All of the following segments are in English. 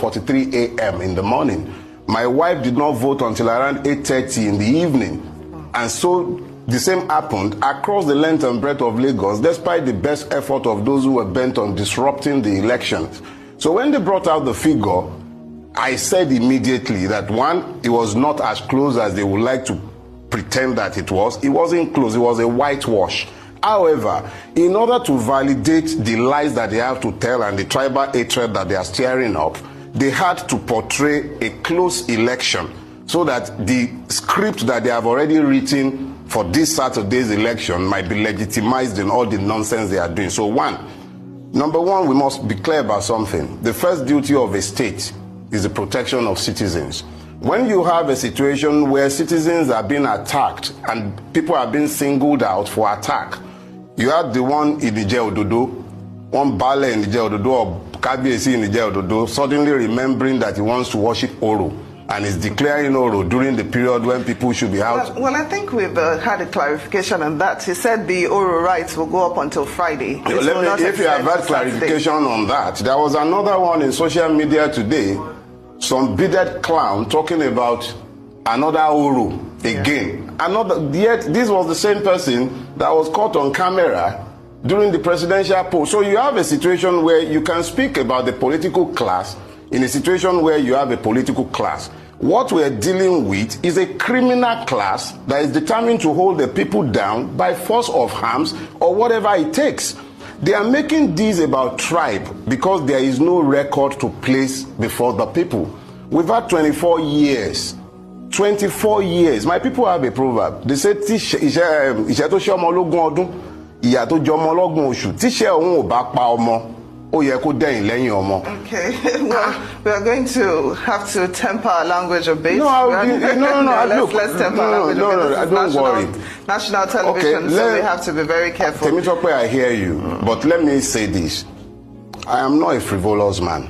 12:43 a.m. in the morning. My wife did not vote until around 8:30 in the evening. And so the same happened across the length and breadth of Lagos, despite the best effort of those who were bent on disrupting the elections. So when they brought out the figure, I said immediately that one, it was not as close as they would like to pretend that it was. It wasn't close, it was a whitewash. However, in order to validate the lies that they have to tell and the tribal hatred that they are stirring up, they had to portray a close election so that the script that they have already written for this Saturday's election might be legitimized in all the nonsense they are doing. So number one, we must be clear about something. The first duty of a state is the protection of citizens. When you have a situation where citizens are being attacked and people are being singled out for attack, you had the one in Ije-Ododo, one Bale in Ije-Ododo or Kabiyesi in Ije-Ododo, suddenly remembering that he wants to worship Oro and is declaring Oro during the period when people should be out. Well, I think we've had a clarification on that. He said the Oro rights will go up until Friday. If you have had clarification on that, there was another one in social media today, some bearded clown talking about another Oro again. Yet this was the same person that was caught on camera during the presidential poll. So you have a situation where you can speak about the political class in a situation where you have a political class. What we're dealing with is a criminal class that is determined to hold the people down by force of arms or whatever it takes. They are making this about tribe because there is no record to place before the people. We've had 24 years. 24 years. My people have a proverb. They say, "Iṣẹ́ tó ṣe ọmọ lógún ọdún, ìyà tó jẹ ọmọ lọ́gbọ̀n oṣù. Tíṣẹ́ òun ò bá pa ọmọ, ó yẹ kó dẹ̀yìn lẹ́yìn ọmọ." Okay, well, we are going to have to temper our language a bit. Let's temper our language a bit. Don't worry. National television, okay, so we have to be very careful. Temitope, I hear you, but let me say this. I am not a frivolous man.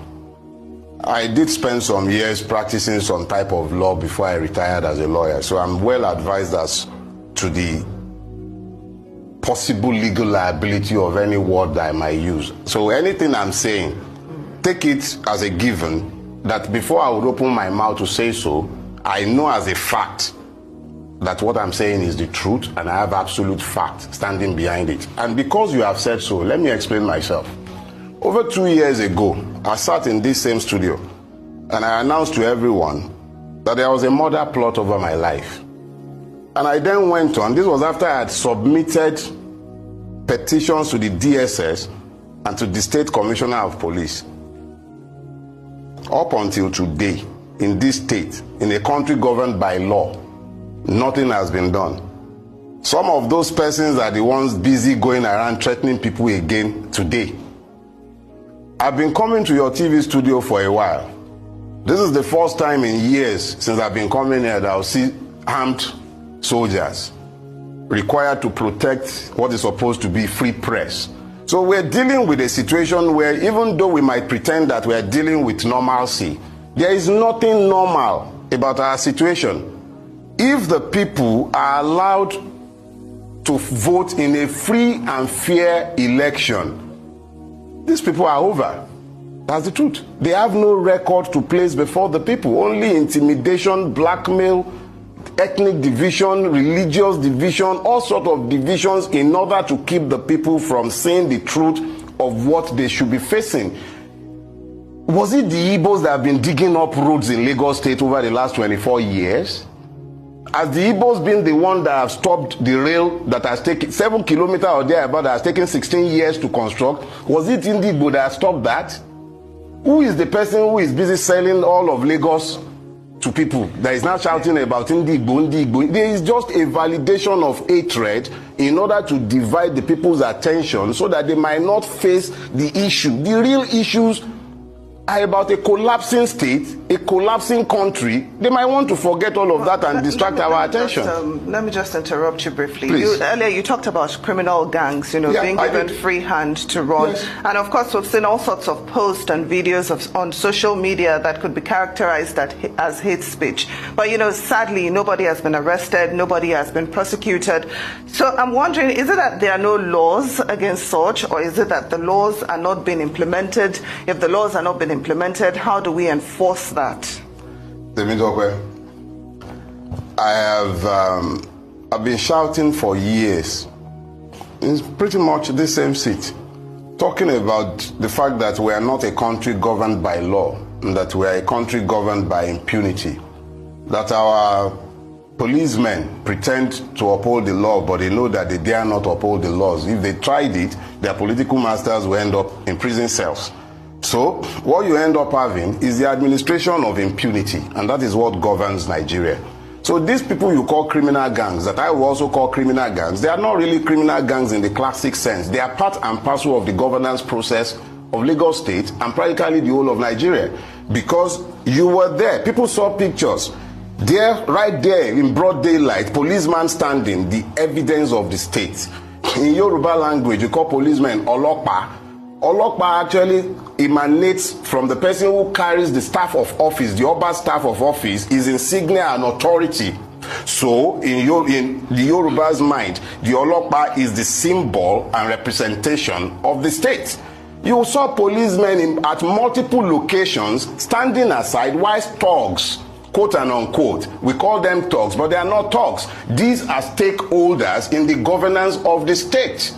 I did spend some years practicing some type of law before I retired as a lawyer, so I'm well advised as to the possible legal liability of any word that I might use. So anything I'm saying, take it as a given that before I would open my mouth to say so, I know as a fact that what I'm saying is the truth and I have absolute fact standing behind it. And because you have said so, let me explain myself. Over 2 years ago, I sat in this same studio and I announced to everyone that there was a murder plot over my life. And I then went on, this was after I had submitted petitions to the DSS and to the State Commissioner of Police. Up until today, in this state, in a country governed by law, nothing has been done. Some of those persons are the ones busy going around threatening people again today. I've been coming to your TV studio for a while. This is the first time in years since I've been coming here that I'll see armed soldiers required to protect what is supposed to be free press. So we're dealing with a situation where even though we might pretend that we're dealing with normalcy, there is nothing normal about our situation. If the people are allowed to vote in a free and fair election, these people are over. That's the truth. They have no record to place before the people. Only intimidation, blackmail, ethnic division, religious division, all sorts of divisions in order to keep the people from seeing the truth of what they should be facing. Was it the Igbos that have been digging up roads in Lagos State over the last 24 years? Has the Igbos been the one that have stopped the rail that has taken 7 kilometers or thereabout that has taken 16 years to construct? Was it TINiBU that stopped that? Who is the person who is busy selling all of Lagos to people that is now shouting about TINiBU? There is just a validation of hatred in order to divide the people's attention so that they might not face the issue. The real issues are about a collapsing state, a collapsing country. They might want to forget all of that and distract our attention. Let me just interrupt you briefly. Earlier you talked about criminal gangs, being given free hand to run. Yes. And of course we've seen all sorts of posts and videos on social media that could be characterized as hate speech. But sadly, nobody has been arrested, nobody has been prosecuted. So I'm wondering, is it that there are no laws against such, or is it that the laws are not being implemented? If the laws are not being implemented? How do we enforce that? I've been shouting for years, in pretty much the same seat, talking about the fact that we are not a country governed by law, and that we are a country governed by impunity. That our policemen pretend to uphold the law, but they know that they dare not uphold the laws. If they tried it, their political masters will end up in prison cells. So what you end up having is the administration of impunity, and that is what governs Nigeria. So these people you call criminal gangs, that I will also call criminal gangs, they are not really criminal gangs in the classic sense. They are part and parcel of the governance process of Lagos State and practically the whole of Nigeria. Because you were there, people saw pictures. There, right there in broad daylight, policeman standing, the evidence of the state. In Yoruba language, you call policemen Olopa. Olopa actually emanates from the person who carries the staff of office. The Oba staff of office is insignia and authority. So in the Yoruba's mind, the Olopa is the symbol and representation of the state. You saw policemen at multiple locations standing aside while thugs, quote and unquote, we call them thugs, but they are not thugs. These are stakeholders in the governance of the state.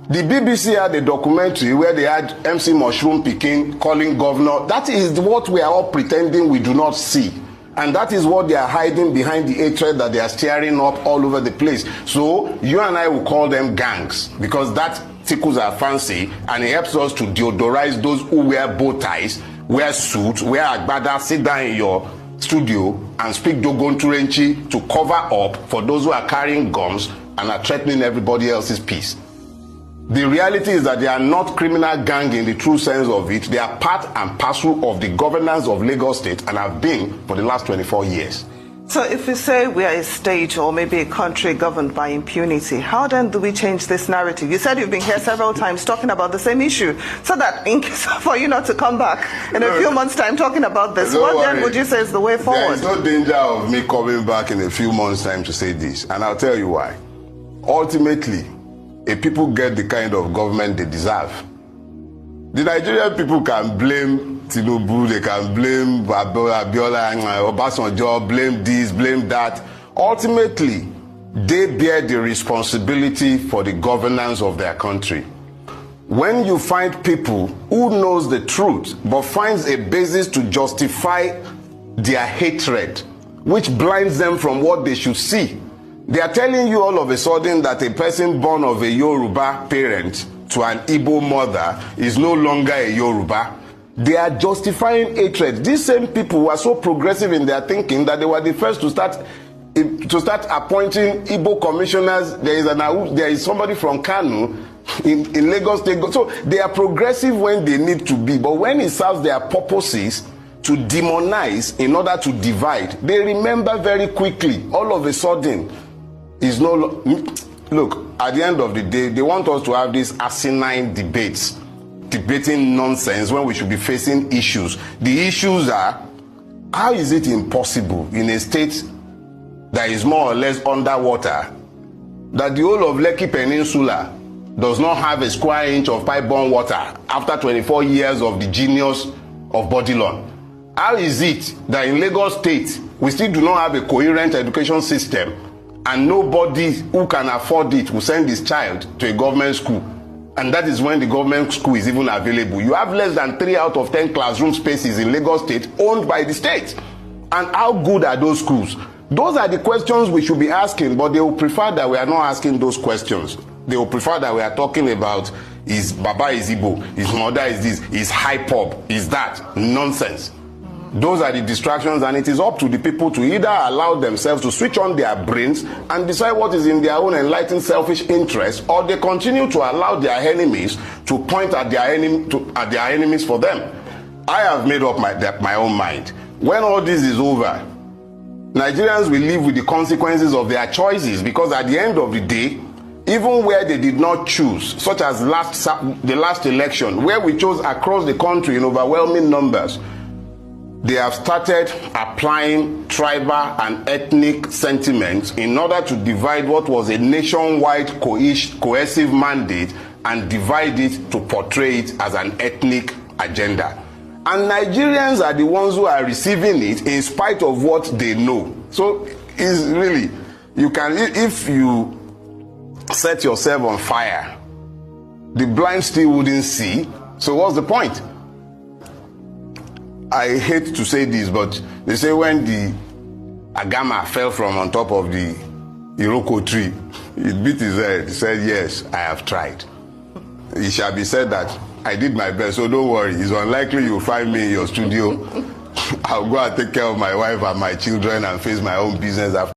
The BBC had a documentary where they had MC Mushroom Pikin calling governor. That is what we are all pretending we do not see. And that is what they are hiding behind the hatred that they are stirring up all over the place. So you and I will call them gangs, because that tickles our fancy and it helps us to deodorize those who wear bow ties, wear suits, wear agbada, sit down in your studio and speak Dogon Turenchi to cover up for those who are carrying guns and are threatening everybody else's peace. The reality is that they are not criminal gang in the true sense of it. They are part and parcel of the governance of Lagos State and have been for the last 24 years. So if we say we are a state or maybe a country governed by impunity, how then do we change this narrative? You said you've been here several times talking about the same issue, so that in case for you not to come back in a few months' time talking about this, what then would you say is the way forward? There is no danger of me coming back in a few months' time to say this, and I'll tell you why. Ultimately, if people get the kind of government they deserve, the Nigerian people can blame TINiBU, they can blame Abiola and Obasanjo, blame this, blame that. Ultimately, they bear the responsibility for the governance of their country. When you find people who knows the truth but finds a basis to justify their hatred, which blinds them from what they should see, they are telling you all of a sudden that a person born of a Yoruba parent to an Igbo mother is no longer a Yoruba. They are justifying hatred. These same people were so progressive in their thinking that they were the first to start appointing Igbo commissioners. There is somebody from Kano in Lagos State. So they are progressive when they need to be, but when it serves their purposes to demonize in order to divide, they remember very quickly. All of a sudden, is no. Look, at the end of the day, they want us to have these asinine debates, debating nonsense when we should be facing issues. The issues are, how is it impossible in a state that is more or less underwater, that the whole of Lekki Peninsula does not have a square inch of pipe-borne water after 24 years of the genius of Bodilon? How is it that in Lagos State, we still do not have a coherent education system, and nobody who can afford it will send his child to a government school? And that is when the government school is even available. You have less than 3 out of 10 classroom spaces in Lagos State owned by the state. And how good are those schools? Those are the questions we should be asking, but they will prefer that we are not asking those questions. They will prefer that we are talking about, is Baba is Igbo, his mother is this, is hype-up, is that. Nonsense. Those are the distractions, and it is up to the people to either allow themselves to switch on their brains and decide what is in their own enlightened selfish interest, or they continue to allow their enemies to point at their enemies for them. I have made up my own mind. When all this is over, Nigerians will live with the consequences of their choices, because at the end of the day, even where they did not choose, such as the last election, where we chose across the country in overwhelming numbers, they have started applying tribal and ethnic sentiments in order to divide what was a nationwide cohesive mandate and divide it to portray it as an ethnic agenda. And Nigerians are the ones who are receiving it in spite of what they know. So it's really, you can, if you set yourself on fire, the blind still wouldn't see. So what's the point? I hate to say this, but they say when the Agama fell from on top of the Iroko tree, he beat his head. He said, yes, I have tried. It shall be said that I did my best, so don't worry. It's unlikely you'll find me in your studio. I'll go and take care of my wife and my children and face my own business after.